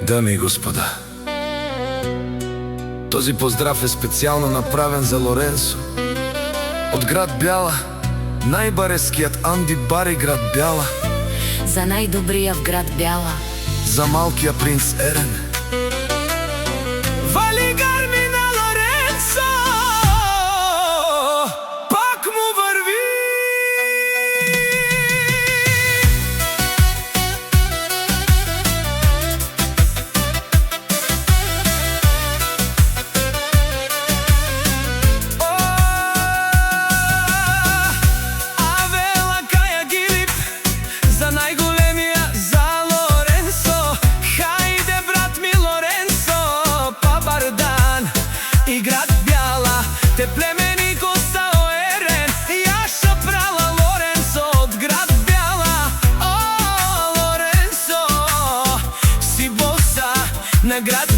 Дами и господа, този поздрав е специално направен за Лоренцо од град Бяла, најбарескиот Анди Бари град Бяла, за најдобрија в град Бяла, за малкиот принц Ерен. Вали гарми на Лоренцо, пак му върви. И град Бяла, те племени коса Ерен, ја шапрала Лоренцо од град Бяла. О, Лоренцо, си боса на град